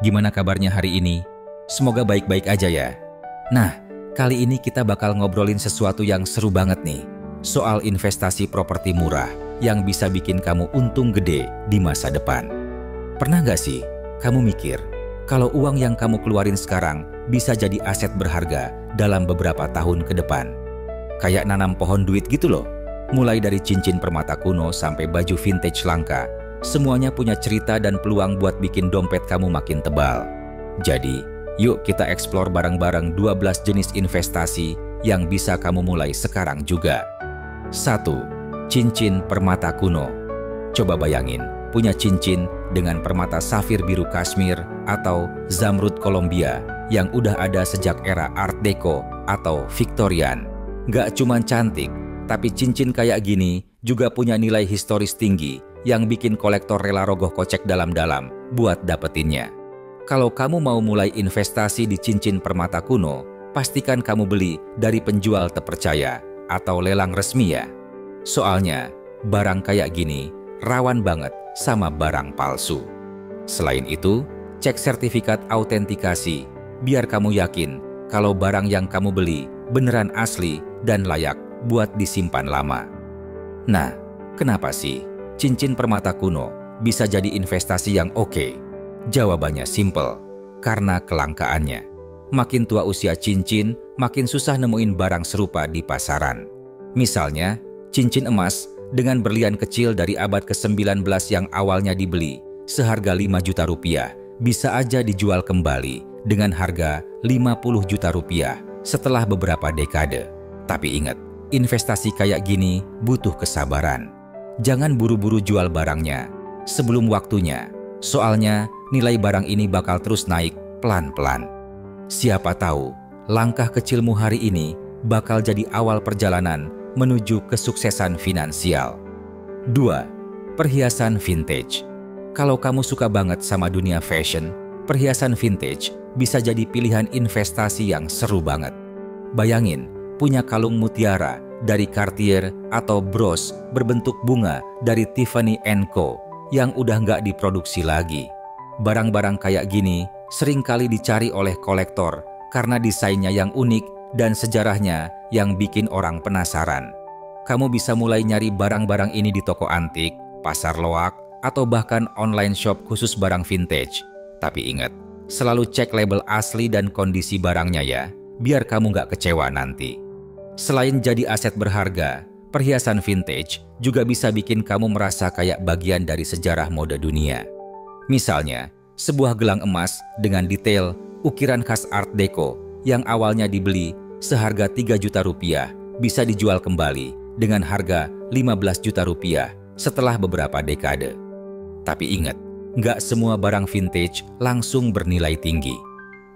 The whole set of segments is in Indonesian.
Gimana kabarnya hari ini? Semoga baik-baik aja ya. Nah, kali ini kita bakal ngobrolin sesuatu yang seru banget nih. Soal investasi properti murah yang bisa bikin kamu untung gede di masa depan. Pernah nggak sih kamu mikir kalau uang yang kamu keluarin sekarang bisa jadi aset berharga dalam beberapa tahun ke depan? Kayak nanam pohon duit gitu loh. Mulai dari cincin permata kuno sampai baju vintage langka, semuanya punya cerita dan peluang buat bikin dompet kamu makin tebal. Jadi, yuk kita eksplor bareng-bareng 12 jenis investasi yang bisa kamu mulai sekarang juga. 1. Cincin permata kuno. Coba bayangin, punya cincin dengan permata safir biru Kashmir atau zamrud Kolombia yang udah ada sejak era Art Deco atau Victorian. Gak cuman cantik, tapi cincin kayak gini juga punya nilai historis tinggi yang bikin kolektor rela rogoh kocek dalam-dalam buat dapetinnya. Kalau kamu mau mulai investasi di cincin permata kuno, pastikan kamu beli dari penjual terpercaya atau lelang resmi ya. Soalnya, barang kayak gini rawan banget sama barang palsu. Selain itu, cek sertifikat autentikasi biar kamu yakin kalau barang yang kamu beli beneran asli dan layak buat disimpan lama. Nah, kenapa sih cincin permata kuno bisa jadi investasi yang oke? Jawabannya simple, karena kelangkaannya. Makin tua usia cincin, makin susah nemuin barang serupa di pasaran. Misalnya, cincin emas dengan berlian kecil dari abad ke-19 yang awalnya dibeli seharga 5 juta rupiah bisa aja dijual kembali dengan harga 50 juta rupiah setelah beberapa dekade. Tapi ingat, investasi kayak gini butuh kesabaran. Jangan buru-buru jual barangnya sebelum waktunya, soalnya nilai barang ini bakal terus naik pelan-pelan. Siapa tahu langkah kecilmu hari ini bakal jadi awal perjalanan menuju kesuksesan finansial. 2. Perhiasan vintage. Kalau kamu suka banget sama dunia fashion, perhiasan vintage bisa jadi pilihan investasi yang seru banget. Bayangin, punya kalung mutiara dari Cartier atau bros berbentuk bunga dari Tiffany & Co. yang udah nggak diproduksi lagi. Barang-barang kayak gini seringkali dicari oleh kolektor karena desainnya yang unik dan sejarahnya yang bikin orang penasaran. Kamu bisa mulai nyari barang-barang ini di toko antik, pasar loak, atau bahkan online shop khusus barang vintage. Tapi ingat, selalu cek label asli dan kondisi barangnya ya, biar kamu nggak kecewa nanti. Selain jadi aset berharga, perhiasan vintage juga bisa bikin kamu merasa kayak bagian dari sejarah mode dunia. Misalnya, sebuah gelang emas dengan detail ukiran khas Art Deco yang awalnya dibeli seharga 3 juta rupiah bisa dijual kembali dengan harga 15 juta rupiah setelah beberapa dekade. Tapi ingat, nggak semua barang vintage langsung bernilai tinggi.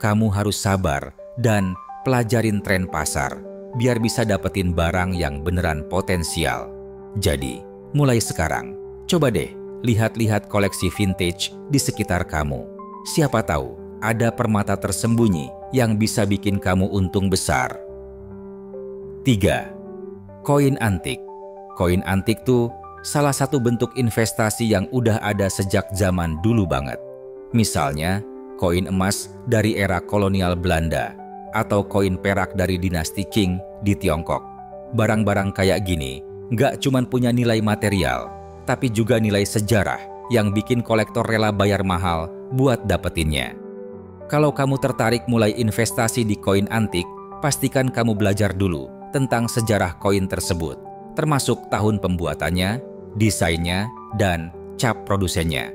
Kamu harus sabar dan pelajarin tren pasar biar bisa dapetin barang yang beneran potensial. Jadi, mulai sekarang, coba deh lihat-lihat koleksi vintage di sekitar kamu. Siapa tahu ada permata tersembunyi yang bisa bikin kamu untung besar. 3. Koin antik. Koin antik tuh salah satu bentuk investasi yang udah ada sejak zaman dulu banget. Misalnya, koin emas dari era kolonial Belanda atau koin perak dari dinasti Qing di Tiongkok. Barang-barang kayak gini nggak cuman punya nilai material, tapi juga nilai sejarah yang bikin kolektor rela bayar mahal buat dapetinnya. Kalau kamu tertarik mulai investasi di koin antik, pastikan kamu belajar dulu tentang sejarah koin tersebut, termasuk tahun pembuatannya, desainnya, dan cap produsennya.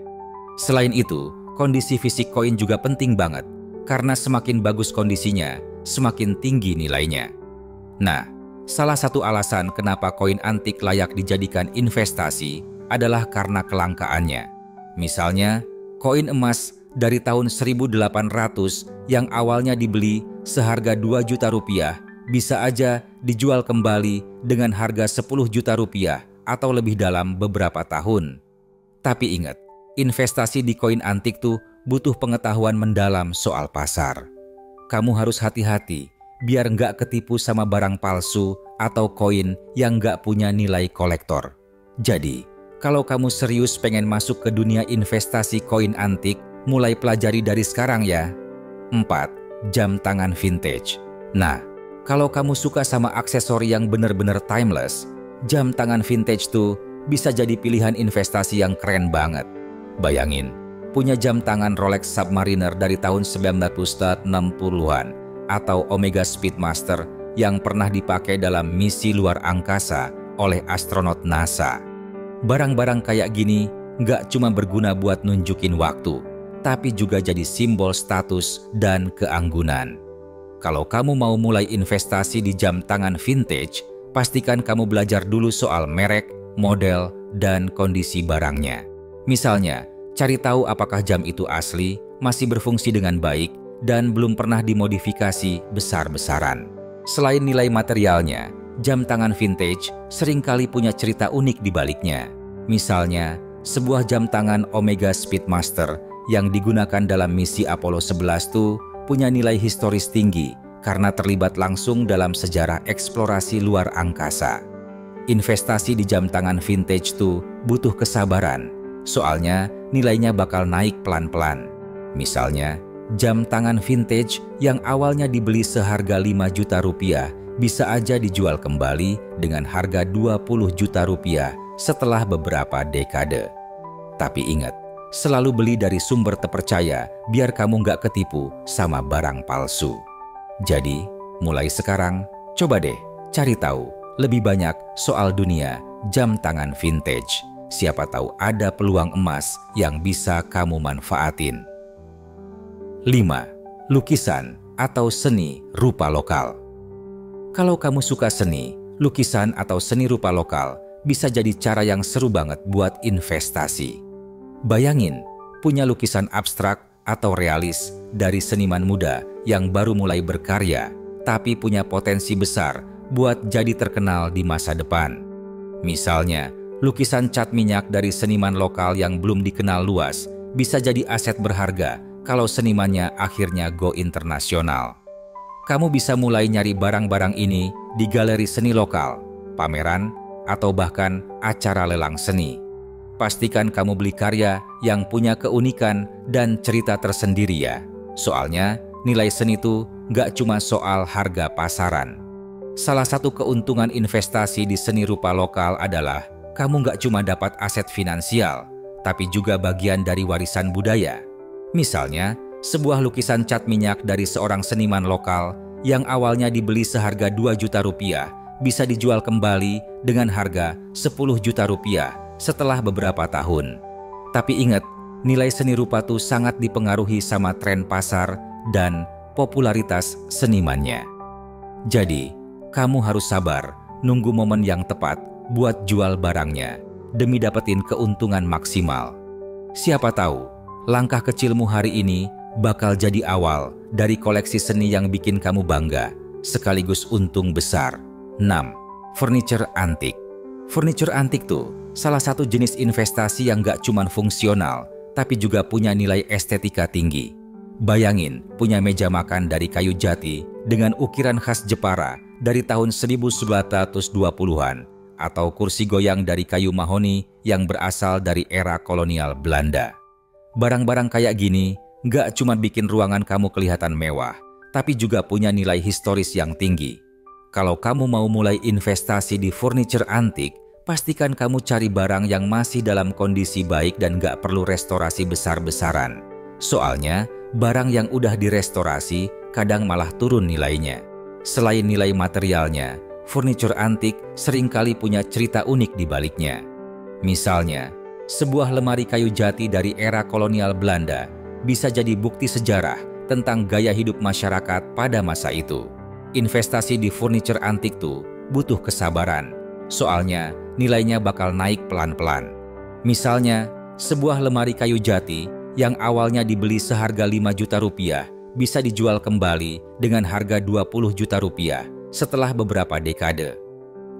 Selain itu, kondisi fisik koin juga penting banget, karena semakin bagus kondisinya, semakin tinggi nilainya. Nah, salah satu alasan kenapa koin antik layak dijadikan investasi adalah karena kelangkaannya. Misalnya, koin emas dari tahun 1800 yang awalnya dibeli seharga 2 juta rupiah bisa aja dijual kembali dengan harga 10 juta rupiah atau lebih dalam beberapa tahun. Tapi ingat, investasi di koin antik tuh butuh pengetahuan mendalam soal pasar. Kamu harus hati-hati biar nggak ketipu sama barang palsu atau koin yang nggak punya nilai kolektor. Jadi, kalau kamu serius pengen masuk ke dunia investasi koin antik, Mulai pelajari dari sekarang ya. 4. Jam tangan vintage. Nah, kalau kamu suka sama aksesori yang bener-bener timeless, jam tangan vintage tuh bisa jadi pilihan investasi yang keren banget. Bayangin, punya jam tangan Rolex Submariner dari tahun 1960-an atau Omega Speedmaster yang pernah dipakai dalam misi luar angkasa oleh astronot NASA. Barang-barang kayak gini nggak cuma berguna buat nunjukin waktu, tapi juga jadi simbol status dan keanggunan. Kalau kamu mau mulai investasi di jam tangan vintage, pastikan kamu belajar dulu soal merek, model, dan kondisi barangnya. Misalnya, cari tahu apakah jam itu asli, masih berfungsi dengan baik, dan belum pernah dimodifikasi besar-besaran. Selain nilai materialnya, jam tangan vintage seringkali punya cerita unik di baliknya. Misalnya, sebuah jam tangan Omega Speedmaster yang digunakan dalam misi Apollo 11 tuh punya nilai historis tinggi karena terlibat langsung dalam sejarah eksplorasi luar angkasa. Investasi di jam tangan vintage tuh butuh kesabaran, soalnya nilainya bakal naik pelan-pelan. Misalnya, jam tangan vintage yang awalnya dibeli seharga 5 juta rupiah bisa aja dijual kembali dengan harga 20 juta rupiah setelah beberapa dekade. Tapi ingat, selalu beli dari sumber terpercaya biar kamu nggak ketipu sama barang palsu. Jadi, mulai sekarang, coba deh cari tahu lebih banyak soal dunia jam tangan vintage. Siapa tahu ada peluang emas yang bisa kamu manfaatin. 5. Lukisan atau seni rupa lokal. Kalau kamu suka seni, lukisan atau seni rupa lokal bisa jadi cara yang seru banget buat investasi. Bayangin, punya lukisan abstrak atau realis dari seniman muda yang baru mulai berkarya, tapi punya potensi besar buat jadi terkenal di masa depan. Misalnya, lukisan cat minyak dari seniman lokal yang belum dikenal luas bisa jadi aset berharga kalau senimannya akhirnya go internasional. Kamu bisa mulai nyari barang-barang ini di galeri seni lokal, pameran, atau bahkan acara lelang seni. Pastikan kamu beli karya yang punya keunikan dan cerita tersendiri ya. Soalnya nilai seni itu nggak cuma soal harga pasaran. Salah satu keuntungan investasi di seni rupa lokal adalah kamu nggak cuma dapat aset finansial, tapi juga bagian dari warisan budaya. Misalnya, sebuah lukisan cat minyak dari seorang seniman lokal yang awalnya dibeli seharga 2 juta rupiah bisa dijual kembali dengan harga 10 juta rupiah setelah beberapa tahun. Tapi ingat, nilai seni rupa tuh sangat dipengaruhi sama tren pasar dan popularitas senimannya. Jadi, kamu harus sabar nunggu momen yang tepat buat jual barangnya demi dapetin keuntungan maksimal. Siapa tahu, langkah kecilmu hari ini bakal jadi awal dari koleksi seni yang bikin kamu bangga, sekaligus untung besar. 6. Furniture antik. Furniture antik tuh salah satu jenis investasi yang gak cuman fungsional, tapi juga punya nilai estetika tinggi. Bayangin punya meja makan dari kayu jati dengan ukiran khas Jepara dari tahun 1920-an, atau kursi goyang dari kayu mahoni yang berasal dari era kolonial Belanda. Barang-barang kayak gini gak cuma bikin ruangan kamu kelihatan mewah, tapi juga punya nilai historis yang tinggi. Kalau kamu mau mulai investasi di furniture antik, pastikan kamu cari barang yang masih dalam kondisi baik dan gak perlu restorasi besar-besaran. Soalnya, barang yang udah direstorasi kadang malah turun nilainya. Selain nilai materialnya, furniture antik seringkali punya cerita unik di baliknya. Misalnya, sebuah lemari kayu jati dari era kolonial Belanda bisa jadi bukti sejarah tentang gaya hidup masyarakat pada masa itu. Investasi di furniture antik tuh butuh kesabaran, soalnya nilainya bakal naik pelan-pelan. Misalnya, sebuah lemari kayu jati yang awalnya dibeli seharga 5 juta rupiah bisa dijual kembali dengan harga 20 juta rupiah setelah beberapa dekade.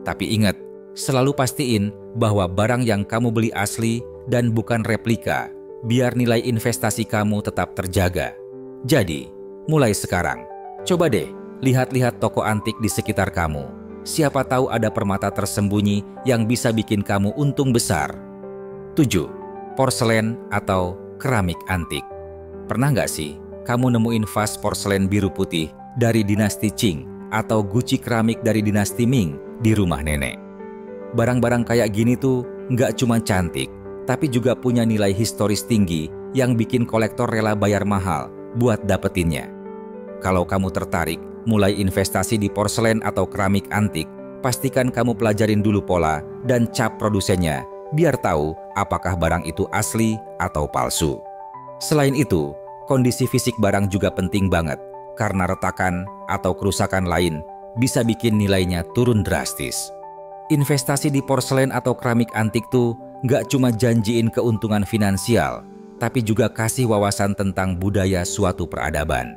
Tapi ingat, selalu pastiin bahwa barang yang kamu beli asli dan bukan replika, biar nilai investasi kamu tetap terjaga. Jadi, mulai sekarang, coba deh lihat-lihat toko antik di sekitar kamu. Siapa tahu ada permata tersembunyi yang bisa bikin kamu untung besar. 7. Porselen atau keramik antik. Pernah nggak sih kamu nemuin vas porselen biru putih dari dinasti Qing atau guci keramik dari dinasti Ming di rumah nenek? Barang-barang kayak gini tuh nggak cuma cantik, tapi juga punya nilai historis tinggi yang bikin kolektor rela bayar mahal buat dapetinnya. Kalau kamu tertarik mulai investasi di porselen atau keramik antik, pastikan kamu pelajarin dulu pola dan cap produsennya biar tahu apakah barang itu asli atau palsu. Selain itu, kondisi fisik barang juga penting banget karena retakan atau kerusakan lain bisa bikin nilainya turun drastis. Investasi di porselen atau keramik antik tuh nggak cuma janjiin keuntungan finansial, tapi juga kasih wawasan tentang budaya suatu peradaban.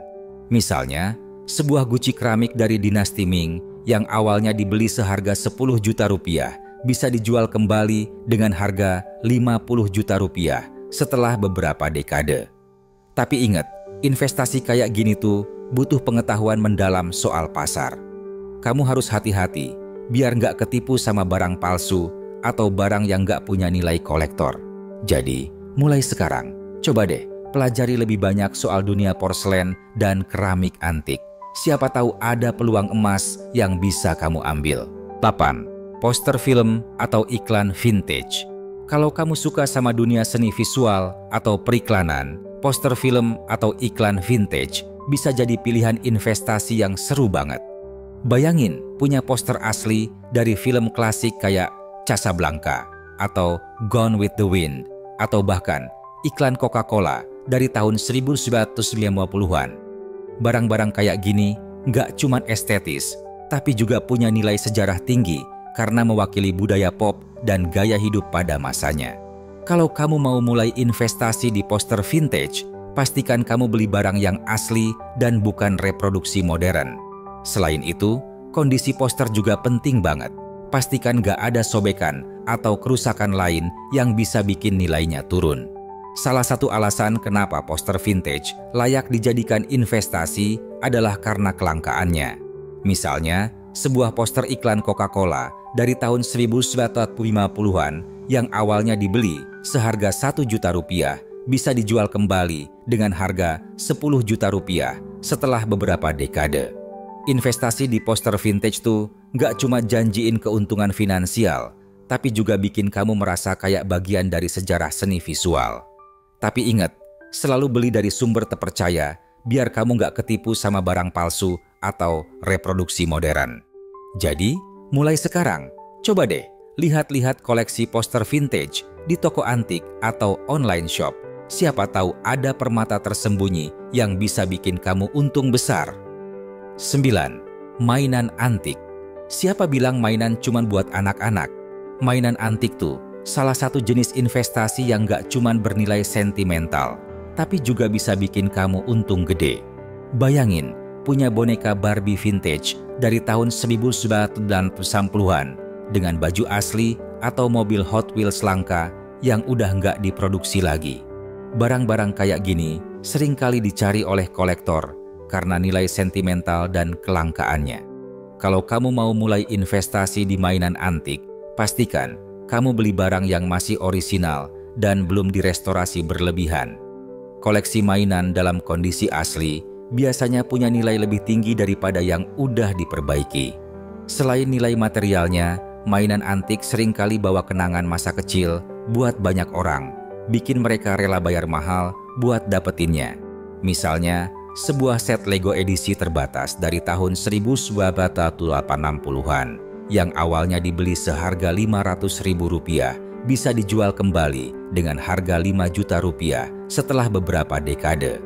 Misalnya, sebuah guci keramik dari dinasti Ming yang awalnya dibeli seharga 10 juta rupiah bisa dijual kembali dengan harga 50 juta rupiah setelah beberapa dekade. Tapi ingat, investasi kayak gini tuh butuh pengetahuan mendalam soal pasar. Kamu harus hati-hati biar nggak ketipu sama barang palsu atau barang yang nggak punya nilai kolektor. Jadi, mulai sekarang, coba deh pelajari lebih banyak soal dunia porselen dan keramik antik. Siapa tahu ada peluang emas yang bisa kamu ambil. 8. Poster film atau iklan vintage. Kalau kamu suka sama dunia seni visual atau periklanan, poster film atau iklan vintage bisa jadi pilihan investasi yang seru banget. Bayangin punya poster asli dari film klasik kayak Casablanca atau Gone with the Wind, atau bahkan iklan Coca-Cola dari tahun 1990-an. Barang-barang kayak gini nggak cuma estetis, tapi juga punya nilai sejarah tinggi karena mewakili budaya pop dan gaya hidup pada masanya. Kalau kamu mau mulai investasi di poster vintage, pastikan kamu beli barang yang asli dan bukan reproduksi modern. Selain itu, kondisi poster juga penting banget. Pastikan gak ada sobekan atau kerusakan lain yang bisa bikin nilainya turun. Salah satu alasan kenapa poster vintage layak dijadikan investasi adalah karena kelangkaannya. Misalnya, sebuah poster iklan Coca-Cola dari tahun 1950-an yang awalnya dibeli seharga 1 juta rupiah bisa dijual kembali dengan harga 10 juta rupiah setelah beberapa dekade. Investasi di poster vintage tuh nggak cuma janjiin keuntungan finansial, tapi juga bikin kamu merasa kayak bagian dari sejarah seni visual. Tapi ingat, selalu beli dari sumber terpercaya biar kamu nggak ketipu sama barang palsu atau reproduksi modern. Jadi, mulai sekarang, coba deh lihat-lihat koleksi poster vintage di toko antik atau online shop. Siapa tahu ada permata tersembunyi yang bisa bikin kamu untung besar. 9. Mainan antik. Siapa bilang mainan cuma buat anak-anak? Mainan antik tuh salah satu jenis investasi yang gak cuma bernilai sentimental, tapi juga bisa bikin kamu untung gede. Bayangin, punya boneka Barbie vintage dari tahun 1990-an dengan baju asli atau mobil Hot Wheels langka yang udah nggak diproduksi lagi. Barang-barang kayak gini seringkali dicari oleh kolektor karena nilai sentimental dan kelangkaannya. Kalau kamu mau mulai investasi di mainan antik, pastikan kamu beli barang yang masih orisinal dan belum direstorasi berlebihan. Koleksi mainan dalam kondisi asli biasanya punya nilai lebih tinggi daripada yang udah diperbaiki. Selain nilai materialnya, mainan antik seringkali bawa kenangan masa kecil buat banyak orang, bikin mereka rela bayar mahal buat dapetinnya. Misalnya, sebuah set Lego edisi terbatas dari tahun 1980-an yang awalnya dibeli seharga Rp500.000 bisa dijual kembali dengan harga 5 juta rupiah setelah beberapa dekade.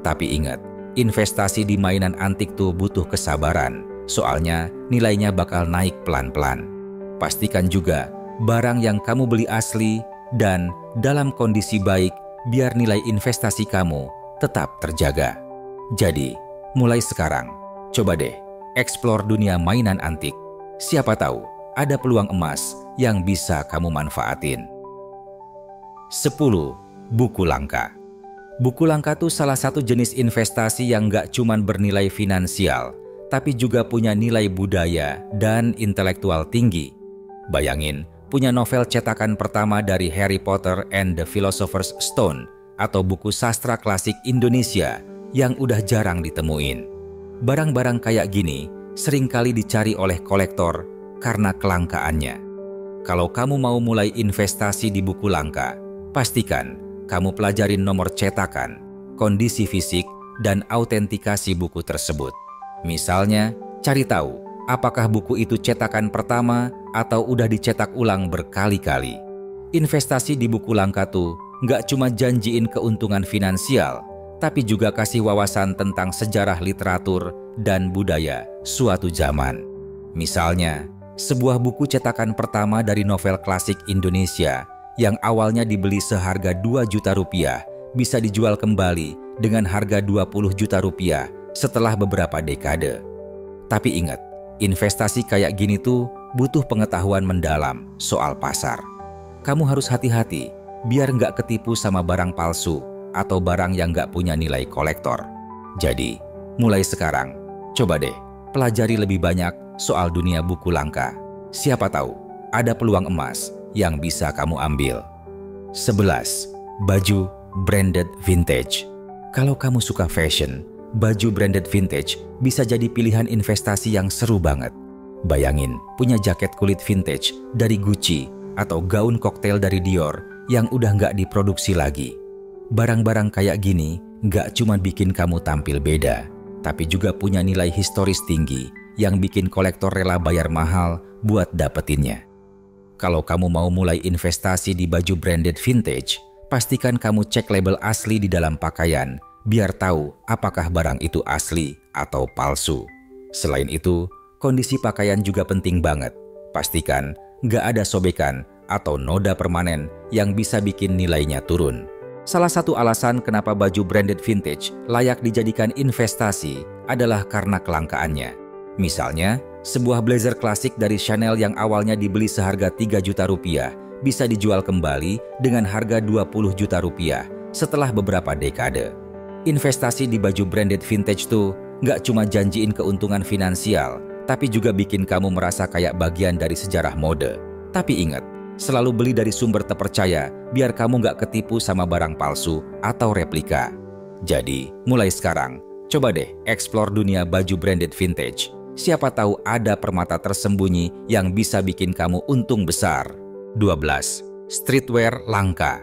Tapi ingat, investasi di mainan antik tuh butuh kesabaran, soalnya nilainya bakal naik pelan-pelan. Pastikan juga barang yang kamu beli asli dan dalam kondisi baik biar nilai investasi kamu tetap terjaga. Jadi, mulai sekarang, coba deh eksplor dunia mainan antik. Siapa tahu ada peluang emas yang bisa kamu manfaatin. 10. Buku langka. Buku langka tuh salah satu jenis investasi yang nggak cuman bernilai finansial, tapi juga punya nilai budaya dan intelektual tinggi. Bayangin, punya novel cetakan pertama dari Harry Potter and the Philosopher's Stone atau buku sastra klasik Indonesia yang udah jarang ditemuin. Barang-barang kayak gini seringkali dicari oleh kolektor karena kelangkaannya. Kalau kamu mau mulai investasi di buku langka, pastikan kamu pelajarin nomor cetakan, kondisi fisik, dan autentikasi buku tersebut. Misalnya, cari tahu apakah buku itu cetakan pertama atau udah dicetak ulang berkali-kali. Investasi di buku langka tuh nggak cuma janjiin keuntungan finansial, tapi juga kasih wawasan tentang sejarah literatur dan budaya suatu zaman. Misalnya, sebuah buku cetakan pertama dari novel klasik Indonesia yang awalnya dibeli seharga 2 juta rupiah bisa dijual kembali dengan harga 20 juta rupiah setelah beberapa dekade. Tapi ingat, investasi kayak gini tuh butuh pengetahuan mendalam soal pasar. Kamu harus hati-hati biar nggak ketipu sama barang palsu atau barang yang nggak punya nilai kolektor. Jadi, mulai sekarang, coba deh pelajari lebih banyak soal dunia buku langka. Siapa tahu ada peluang emas yang bisa kamu ambil. 11. Baju branded vintage. Kalau kamu suka fashion, baju branded vintage bisa jadi pilihan investasi yang seru banget. Bayangin punya jaket kulit vintage dari Gucci atau gaun koktail dari Dior yang udah nggak diproduksi lagi. Barang-barang kayak gini nggak cuma bikin kamu tampil beda, tapi juga punya nilai historis tinggi yang bikin kolektor rela bayar mahal buat dapetinnya. Kalau kamu mau mulai investasi di baju branded vintage, pastikan kamu cek label asli di dalam pakaian biar tahu apakah barang itu asli atau palsu. Selain itu, kondisi pakaian juga penting banget. Pastikan nggak ada sobekan atau noda permanen yang bisa bikin nilainya turun. Salah satu alasan kenapa baju branded vintage layak dijadikan investasi adalah karena kelangkaannya. Misalnya, sebuah blazer klasik dari Chanel yang awalnya dibeli seharga 3 juta rupiah bisa dijual kembali dengan harga 20 juta rupiah setelah beberapa dekade. Investasi di baju branded vintage tuh nggak cuma janjiin keuntungan finansial, tapi juga bikin kamu merasa kayak bagian dari sejarah mode. Tapi ingat, selalu beli dari sumber terpercaya biar kamu nggak ketipu sama barang palsu atau replika. Jadi, mulai sekarang, coba deh explore dunia baju branded vintage. Siapa tahu ada permata tersembunyi yang bisa bikin kamu untung besar. 12. Streetwear langka.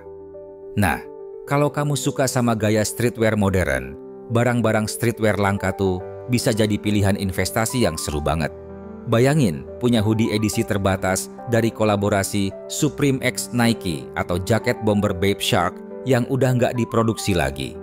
Nah, kalau kamu suka sama gaya streetwear modern, barang-barang streetwear langka tuh bisa jadi pilihan investasi yang seru banget. Bayangin punya hoodie edisi terbatas dari kolaborasi Supreme x Nike atau jaket bomber Bape Shark yang udah nggak diproduksi lagi.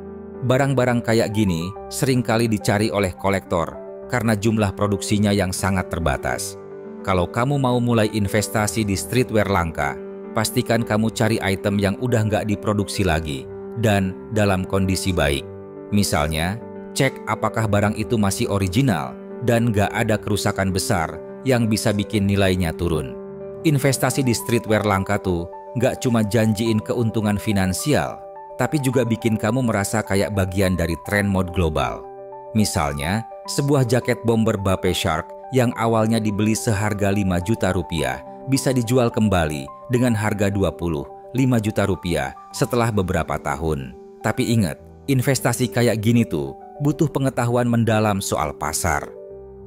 Barang-barang kayak gini seringkali dicari oleh kolektor karena jumlah produksinya yang sangat terbatas. Kalau kamu mau mulai investasi di streetwear langka, pastikan kamu cari item yang udah nggak diproduksi lagi dan dalam kondisi baik. Misalnya, cek apakah barang itu masih original dan nggak ada kerusakan besar yang bisa bikin nilainya turun. Investasi di streetwear langka tuh nggak cuma janjiin keuntungan finansial, tapi juga bikin kamu merasa kayak bagian dari tren mode global. Misalnya, sebuah jaket bomber Bape Shark yang awalnya dibeli seharga 5 juta rupiah bisa dijual kembali dengan harga 25 juta rupiah setelah beberapa tahun. Tapi ingat, investasi kayak gini tuh butuh pengetahuan mendalam soal pasar.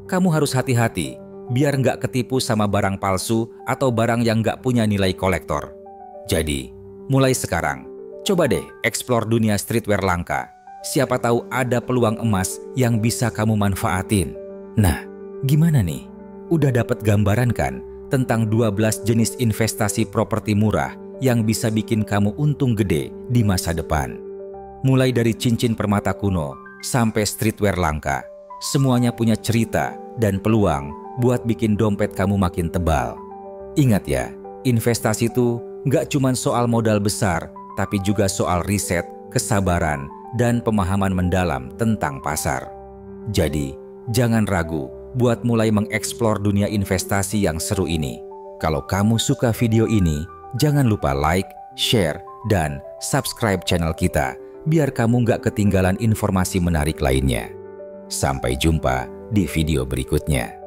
Kamu harus hati-hati biar nggak ketipu sama barang palsu atau barang yang nggak punya nilai kolektor. Jadi, mulai sekarang, coba deh explore dunia streetwear langka. Siapa tahu ada peluang emas yang bisa kamu manfaatin. Nah, gimana nih? Udah dapat gambaran kan tentang 12 jenis investasi properti murah yang bisa bikin kamu untung gede di masa depan? Mulai dari cincin permata kuno sampai streetwear langka, semuanya punya cerita dan peluang buat bikin dompet kamu makin tebal. Ingat ya, investasi itu nggak cuma soal modal besar, tapi juga soal riset, kesabaran, dan pemahaman mendalam tentang pasar. Jadi, jangan ragu buat mulai mengeksplor dunia investasi yang seru ini. Kalau kamu suka video ini, jangan lupa like, share, dan subscribe channel kita biar kamu nggak ketinggalan informasi menarik lainnya. Sampai jumpa di video berikutnya.